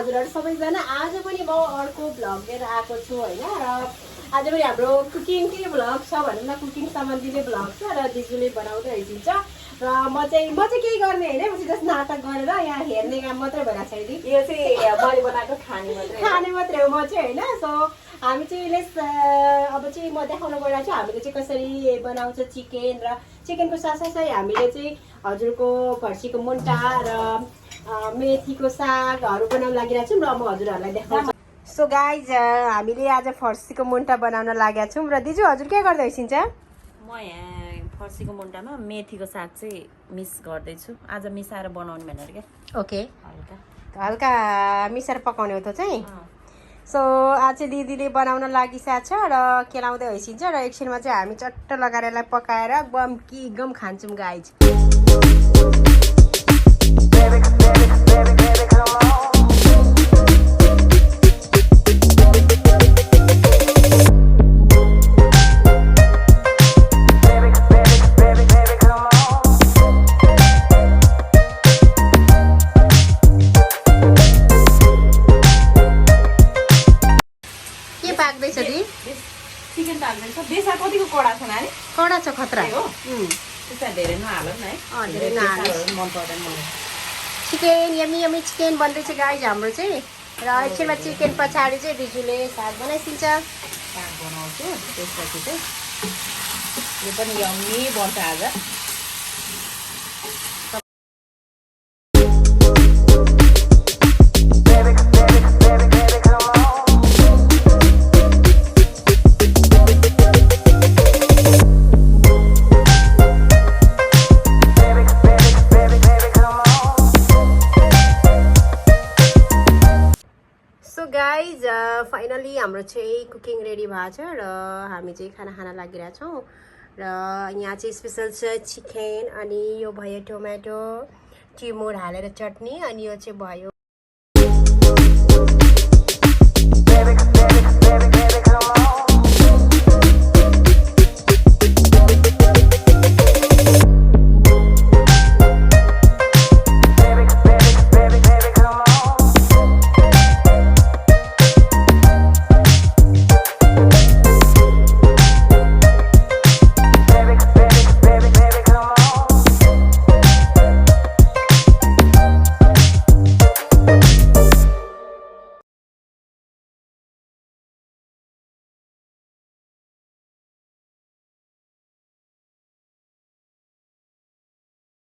हजुरहरु सबैजना आज पनि म अर्को भ्लग लिएर आएको छु हैन र आज पनि हाम्रो कुकिङकै भ्लग छ भनौँ न कुकिङ सम्बन्धी नै भ्लग छ र दिजुले बनाउँदै आइदिन्छ र म चाहिँ केही गर्ने हैन म जस्ट नाटक गरेर यहाँ हेर्ने काम मात्रै भइरहेछ अहिले यो चाहिँ मैले बनाएको खाने मात्रै हो म चाहिँ हैन सो हामी चाहिँ अब चाहिँ म देखाउन गइरहेको छु हामीले चाहिँ कसरी बनाउँछ चिकन र चिकनको साथसाथै हामीले चाहिँ हजुरको फर्सीको मुन्टा र मेथीको सागहरू बनाउन लागिरहेको छौँ र म हजुरहरूलाई देखाउँछु। सो गाइज हामीले आज फर्सीको मुन्टा बनाउन लागेका छौँ र दिजु हजुर के गर्दै हुनुहुन्छ? म यहाँ फर्सीको मुन्टामा मेथीको साग चाहिँ मिक्स गर्दैछु। आज मिसाएर बनाउने भनेर क्या। ओके हल्का हल्का मिसाएर पकाउने हो त चाहिँ। सो आज चाहिँ दिदीले बनाउन लागिसकेको छ र केलाउँदै हैसिन्छ र एकछिनमा चाहिँ हामी चट्ट लगाएर यसलाई पकाएर गम कि गम खान्छौँ गाइज। चिकन पाक्दैछ। बेसा कतिको कडा छ नानी? कडा छ खतरा हो। त्यसमा धेरै नहाल्नु न है। धेरै नहाल्नु। मन पर्दैन मलाई। चिकन यमी यमी चिकन बन्दैछ गाइज हाम्रो चाहिँ र एकछिनमा चिकन पछाडि चाहिँ दिजुले साग बनाइदिन्छ। साग बनाउँछु त्यसपछि चाहिँ यो पनि यम्मी बन्छ आज। गाइज फाइनली हाम्रो चाहिँ कुकिङ रेडी भएको छ र हामी चाहिँ खाना खान लागिरहेछौँ र यहाँ चाहिँ स्पेसल छ चिकन अनि यो भयो टोमेटो टिमुर हालेर चटनी अनि यो चाहिँ भयो